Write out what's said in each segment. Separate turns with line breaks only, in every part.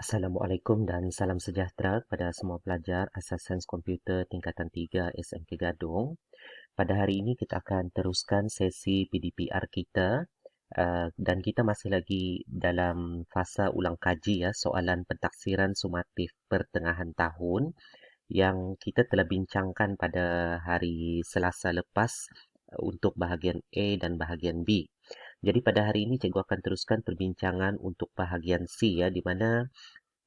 Assalamualaikum dan salam sejahtera kepada semua pelajar Asas Sains Komputer tingkatan 3 SMK Gadong. Pada hari ini kita akan teruskan sesi PDPR kita dan kita masih lagi dalam fasa ulang kaji ya, soalan pentaksiran sumatif pertengahan tahun yang kita telah bincangkan pada hari Selasa lepas untuk bahagian A dan bahagian B. Jadi pada hari ini cikgu akan teruskan perbincangan untuk bahagian C ya, di mana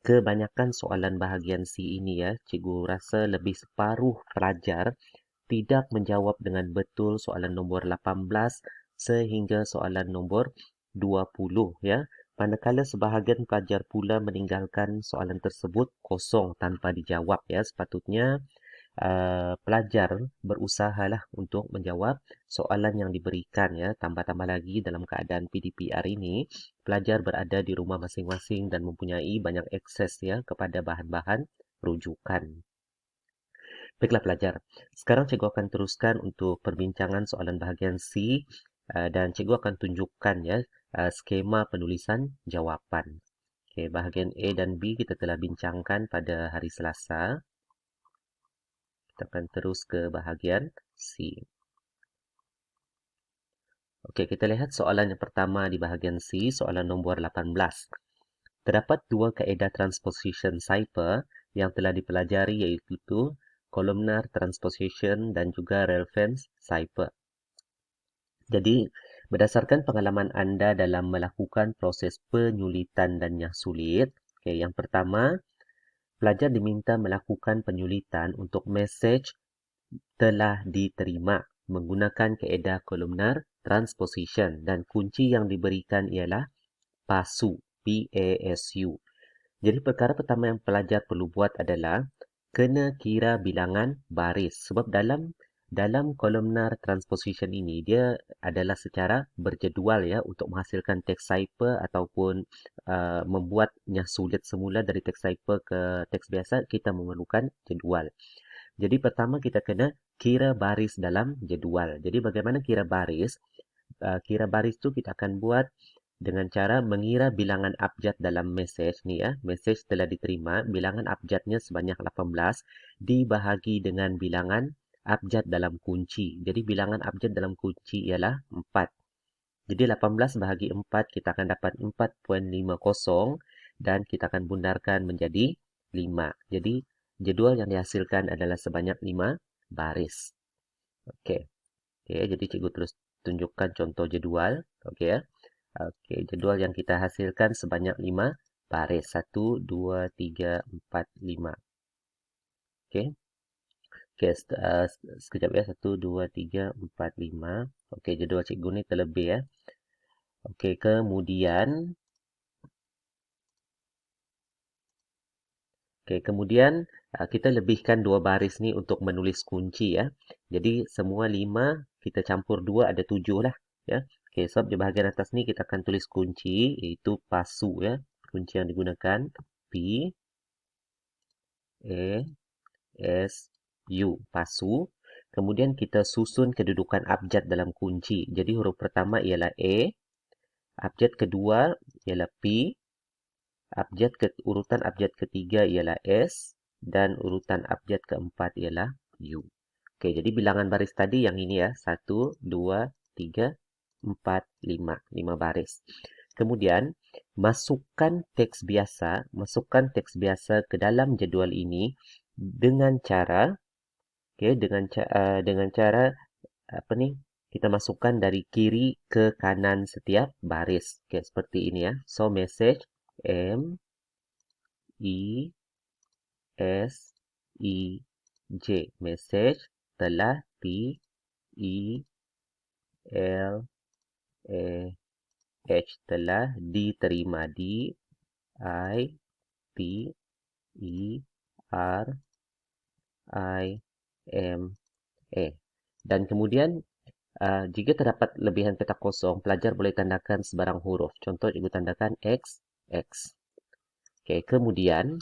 kebanyakan soalan bahagian C ini ya, cikgu rasa lebih separuh pelajar tidak menjawab dengan betul soalan nombor 18 sehingga soalan nombor 20 ya. Manakala sebahagian pelajar pula meninggalkan soalan tersebut kosong tanpa dijawab ya. Sepatutnya pelajar berusahalah untuk menjawab soalan yang diberikan ya. Tambah-tambah lagi dalam keadaan PDPR ini, pelajar berada di rumah masing-masing dan mempunyai banyak akses ya kepada bahan-bahan rujukan. Baiklah pelajar, sekarang cikgu akan teruskan untuk perbincangan soalan bahagian C dan cikgu akan tunjukkan ya skema penulisan jawapan. Okey, bahagian A dan B kita telah bincangkan pada hari Selasa. Kita akan terus ke bahagian C. Okey, kita lihat soalan yang pertama di bahagian C, soalan nombor 18. Terdapat dua kaedah transposition cipher yang telah dipelajari iaitu columnar transposition dan juga relevance cipher. Jadi, berdasarkan pengalaman anda dalam melakukan proses penyulitan dan yang sulit, okay, yang pertama, pelajar diminta melakukan penyulitan untuk mesej telah diterima menggunakan kaedah columnar transposition dan kunci yang diberikan ialah PASU, P-A-S-U. Jadi perkara pertama yang pelajar perlu buat adalah kena kira bilangan baris sebab dalam columnar transposition ini dia adalah secara berjadual ya untuk menghasilkan teks cipher ataupun membuatnya sulit semula dari teks cipher ke teks biasa, kita memerlukan jadual. Jadi pertama kita kena kira baris dalam jadual. Jadi bagaimana kira baris? Kira baris tu kita akan buat dengan cara mengira bilangan abjad dalam mesej ni ya. Mesej telah diterima, bilangan abjadnya sebanyak 18 dibahagi dengan bilangan abjad dalam kunci. Jadi bilangan abjad dalam kunci ialah 4. Jadi 18 bahagi 4 kita akan dapat 4.50 dan kita akan bundarkan menjadi 5. Jadi jadual yang dihasilkan adalah sebanyak 5 baris. Okey. Okey, jadi cikgu terus tunjukkan contoh jadual. Okey ya. Okey, jadual yang kita hasilkan sebanyak 5 baris. 1, 2, 3, 4, 5. Okey. Okey, sekejap ya. 1, 2, 3, 4, 5. Okey, jadual cikgu ni terlebih ya. Okey, kemudian kita lebihkan 2 baris ni untuk menulis kunci ya. Jadi semua 5 kita campur 2 ada 7 lah ya. Okey, sebab di bahagian atas ni kita akan tulis kunci iaitu PASU ya. Kunci yang digunakan P A S U, PASU. Kemudian kita susun kedudukan abjad dalam kunci. Jadi huruf pertama ialah A, abjad kedua ialah P, urutan abjad ketiga ialah S dan urutan abjad keempat ialah U. Okey, jadi bilangan baris tadi yang ini ya. 1, 2, 3, 4, 5. 5 baris. Kemudian, masukkan teks biasa ke dalam jadual ini dengan cara apa ni? Kita masukkan dari kiri ke kanan setiap baris. Okey, seperti ini ya. So message M E S E J, message telah T E L A H, telah diterima. D I T E R I M A. Dan kemudian jika terdapat lebihan petak kosong, pelajar boleh tandakan sebarang huruf. Contoh cikgu tandakan X, X. Okey, kemudian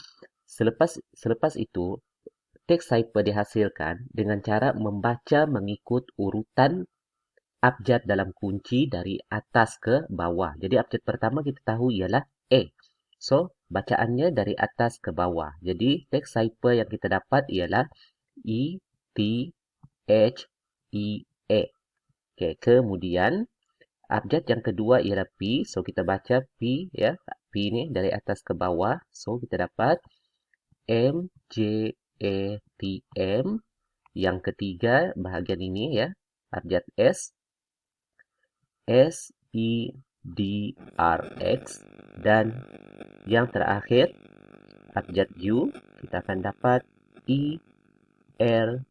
selepas itu teks cipher dihasilkan dengan cara membaca mengikut urutan abjad dalam kunci dari atas ke bawah. Jadi abjad pertama kita tahu ialah A. So, bacaannya dari atas ke bawah. Jadi, text cipher yang kita dapat ialah E, T, H, E, A. Okay, kemudian, abjad yang kedua ialah P. So, kita baca P, ya. P ni dari atas ke bawah. So, kita dapat M, J, A, T, M. Yang ketiga, bahagian ini, ya. Abjad S. S, E, D, R, X. Dan yang terakhir, abjad U, kita akan dapat E, R,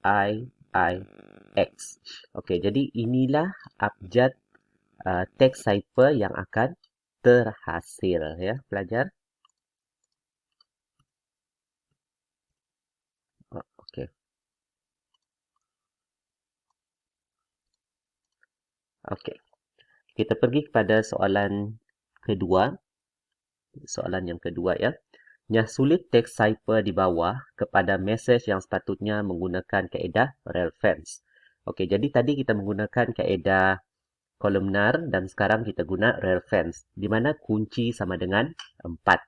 I, X. Okey, jadi inilah abjad text cipher yang akan terhasil, ya, pelajar. Okey. Okey. Kita pergi kepada soalan kedua. Soalan yang kedua, ya. Nyah sulit text cipher di bawah kepada mesej yang sepatutnya menggunakan kaedah relevance. Okey, jadi tadi kita menggunakan kaedah kolumnar dan sekarang kita guna relevance, di mana kunci sama dengan 4.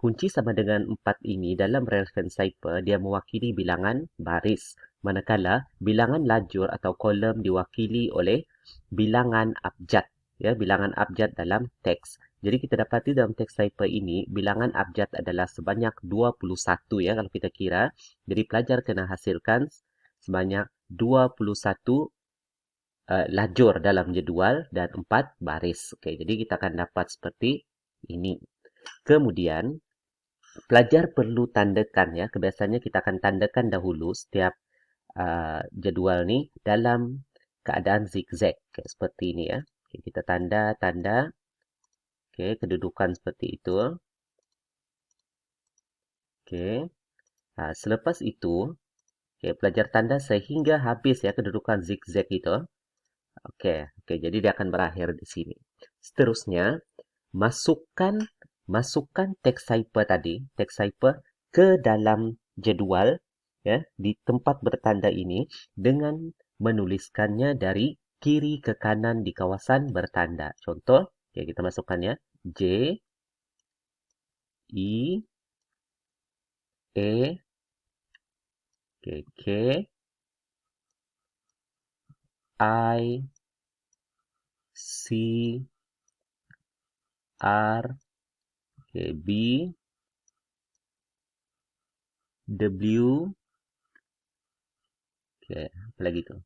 Kunci sama dengan 4 ini dalam relevance cipher dia mewakili bilangan baris, manakala bilangan lajur atau kolom diwakili oleh bilangan abjad, ya, bilangan abjad dalam teks. Jadi kita dapati dalam teks cipher ini bilangan abjad adalah sebanyak 21, ya, kalau kita kira. Jadi pelajar kena hasilkan sebanyak 21 lajur dalam jadual dan 4 baris. Okey, jadi kita akan dapat seperti ini. Kemudian, pelajar perlu tandakan, ya. Kebiasaannya kita akan tandakan dahulu setiap jadual ni dalam keadaan zigzag. Okay, seperti ini, ya. Okay, kita tanda. Okay, kedudukan seperti itu. Okay. Selepas itu, okay, pelajar tanda sehingga habis, ya, kedudukan zigzag itu. Okey, jadi dia akan berakhir di sini. Seterusnya, masukkan teks cipher tadi, teks cipher ke dalam jadual, ya, di tempat bertanda ini dengan menuliskannya dari kiri ke kanan di kawasan bertanda. Contoh, okay, kita masukkannya J, E, A, K, I, C, R, B, W, apa lagi tu?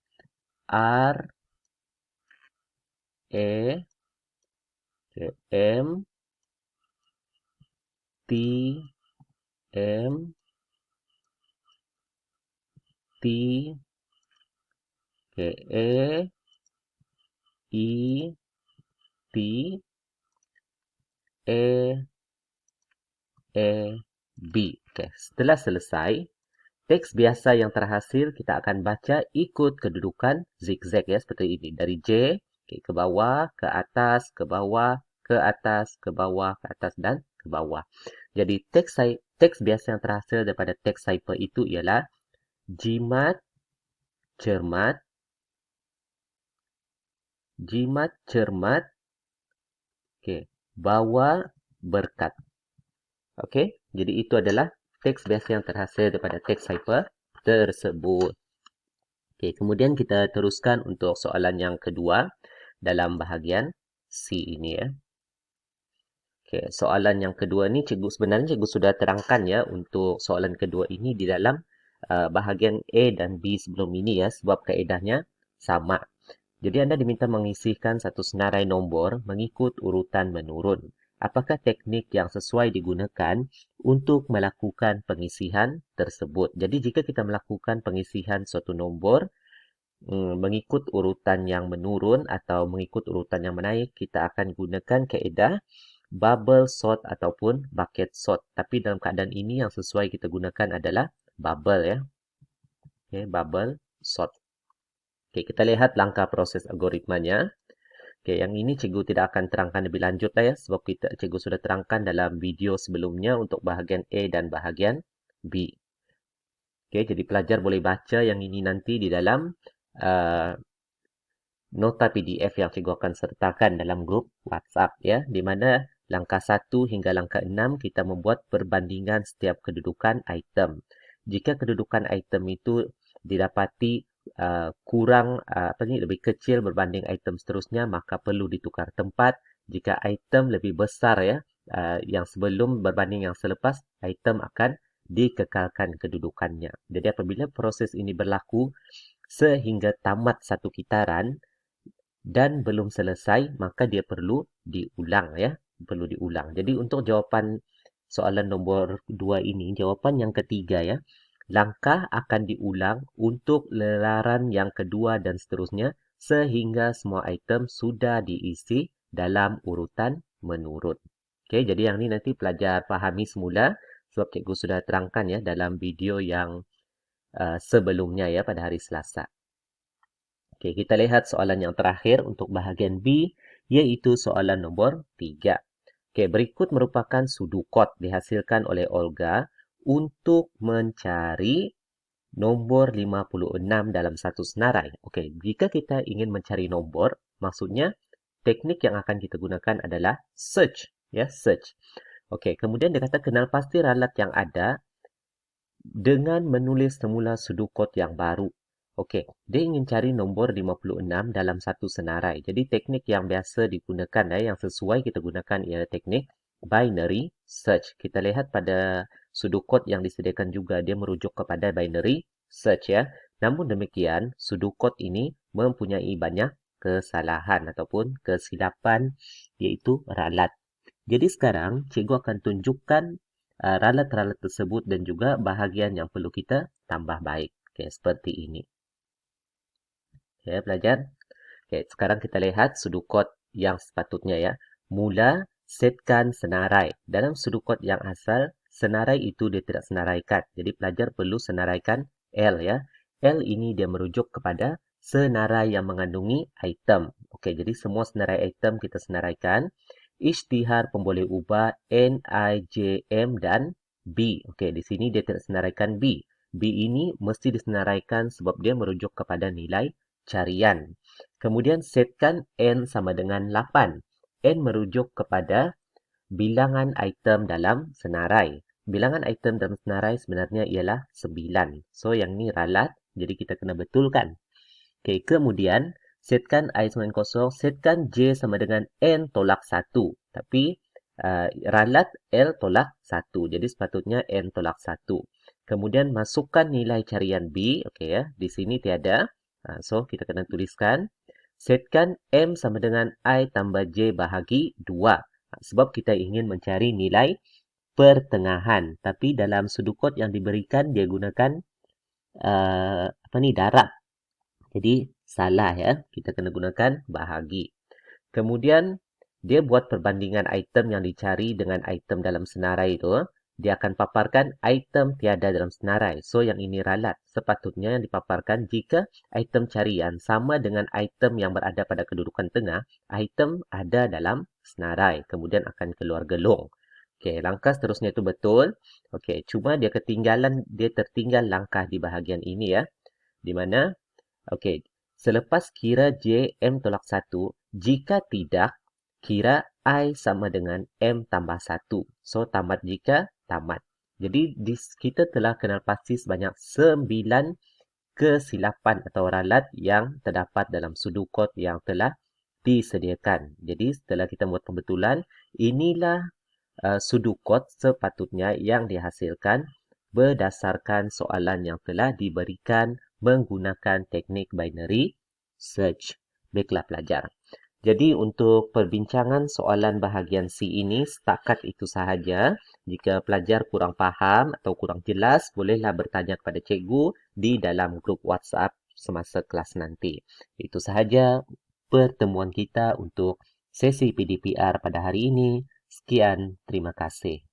R, A, M, T, M, T, A, E, T, B. Okay. Setelah selesai, teks biasa yang terhasil kita akan baca ikut kedudukan zigzag, ya, seperti ini. Dari J, okay, ke bawah, ke atas, ke bawah, ke atas, ke bawah, ke atas, dan ke bawah. Jadi, teks biasa yang terhasil daripada teks cipher itu ialah jimat, cermat, okay, bawa berkat. Okey, jadi itu adalah teks biasa yang terhasil daripada teks cipher tersebut. Okey, kemudian kita teruskan untuk soalan yang kedua dalam bahagian C ini, ya. Okey, soalan yang kedua ni sebenarnya cikgu sudah terangkan, ya, untuk soalan kedua ini di dalam bahagian A dan B sebelum ini, ya, sebab kaedahnya sama. Jadi anda diminta mengisihkan satu senarai nombor mengikut urutan menurun. Apakah teknik yang sesuai digunakan untuk melakukan pengisihan tersebut? Jadi jika kita melakukan pengisihan suatu nombor mengikut urutan yang menurun atau mengikut urutan yang menaik, kita akan gunakan kaedah bubble sort ataupun bucket sort. Tapi dalam keadaan ini yang sesuai kita gunakan adalah bubble, ya. Okay, bubble sort. Okay, kita lihat langkah proses algoritmanya. Okay, yang ini cikgu tidak akan terangkan lebih lanjut lah, ya, sebab cikgu sudah terangkan dalam video sebelumnya untuk bahagian A dan bahagian B. Okay, jadi pelajar boleh baca yang ini nanti di dalam nota PDF yang cikgu akan sertakan dalam grup WhatsApp, ya, di mana Langkah 1 hingga langkah 6 kita membuat perbandingan setiap kedudukan item. Jika kedudukan item itu didapati lebih kecil berbanding item seterusnya, maka perlu ditukar tempat. Jika item lebih besar yang sebelum berbanding yang selepas, item akan dikekalkan kedudukannya. Jadi apabila proses ini berlaku sehingga tamat satu kitaran dan belum selesai, maka dia perlu diulang perlu diulang. Jadi untuk jawapan soalan nombor 2 ini, jawapan yang ketiga langkah akan diulang untuk lelaran yang kedua dan seterusnya sehingga semua item sudah diisi dalam urutan menurut. Okey, jadi yang ni nanti pelajar fahami semula sebab cikgu sudah terangkan dalam video yang sebelumnya pada hari Selasa. Okey, kita lihat soalan yang terakhir untuk bahagian B, iaitu soalan nombor 3. Okey, berikut merupakan sudukot dihasilkan oleh Olga untuk mencari nombor 56 dalam satu senarai. Okey, jika kita ingin mencari nombor, maksudnya teknik yang akan kita gunakan adalah search. Search. Okey, kemudian dia kata kenal pasti ralat yang ada dengan menulis semula sudukot yang baru. Okey, dia ingin cari nombor 56 dalam satu senarai. Jadi teknik yang biasa digunakan yang sesuai kita gunakan ialah teknik binary search. Kita lihat pada sudukot yang disediakan juga dia merujuk kepada binary search Namun demikian, sudukot ini mempunyai banyak kesalahan ataupun kesilapan iaitu ralat. Jadi sekarang cikgu akan tunjukkan ralat-ralat tersebut dan juga bahagian yang perlu kita tambah baik. Okey, seperti ini. Okey, pelajar. Okey, sekarang kita lihat sudukot yang sepatutnya Mula setkan senarai. Dalam sudukot yang asal, senarai itu dia tidak senaraikan. Jadi pelajar perlu senaraikan L L ini dia merujuk kepada senarai yang mengandungi item. Okey, jadi semua senarai item kita senaraikan. Isytihar pemboleh ubah N, I, J, M dan B. Okey, di sini dia tidak senaraikan B. B ini mesti disenaraikan sebab dia merujuk kepada nilai carian. Kemudian setkan N sama dengan 8. N merujuk kepada bilangan item dalam senarai. Bilangan item dalam senarai sebenarnya ialah 9. So, yang ni ralat. Jadi, kita kena betulkan. Okay, kemudian, setkan I sama dengan kosong. Setkan J sama dengan N tolak 1. Tapi, ralat L tolak 1. Jadi, sepatutnya N tolak 1. Kemudian, masukkan nilai carian B. Okay, di sini tiada. So, kita kena tuliskan. Setkan M sama dengan I tambah J bahagi 2. Sebab kita ingin mencari nilai pertengahan. Tapi dalam sudukot yang diberikan, dia gunakan darab. Jadi, salah Kita kena gunakan bahagi. Kemudian, dia buat perbandingan item yang dicari dengan item dalam senarai itu. Dia akan paparkan item tiada dalam senarai. So, yang ini ralat. Sepatutnya yang dipaparkan jika item carian sama dengan item yang berada pada kedudukan tengah, item ada dalam senarai. Kemudian akan keluar gelung. Okey, langkah seterusnya itu betul. Okey, cuma dia tertinggal langkah di bahagian ini Di mana, okey, selepas kira J, M tolak 1, jika tidak, kira I sama dengan M tambah 1. So, tamat jika, tamat. Jadi, kita telah kenal pasti sebanyak 9 kesilapan atau ralat yang terdapat dalam sudukot yang telah disediakan. Jadi, setelah kita buat pembetulan, inilah sudukot sepatutnya yang dihasilkan berdasarkan soalan yang telah diberikan menggunakan teknik binary search. Baiklah pelajar. Jadi untuk perbincangan soalan bahagian C ini setakat itu sahaja. Jika pelajar kurang faham atau kurang jelas, bolehlah bertanya kepada cikgu di dalam grup WhatsApp semasa kelas nanti. Itu sahaja pertemuan kita untuk sesi PDPR pada hari ini. Sekian, terima kasih.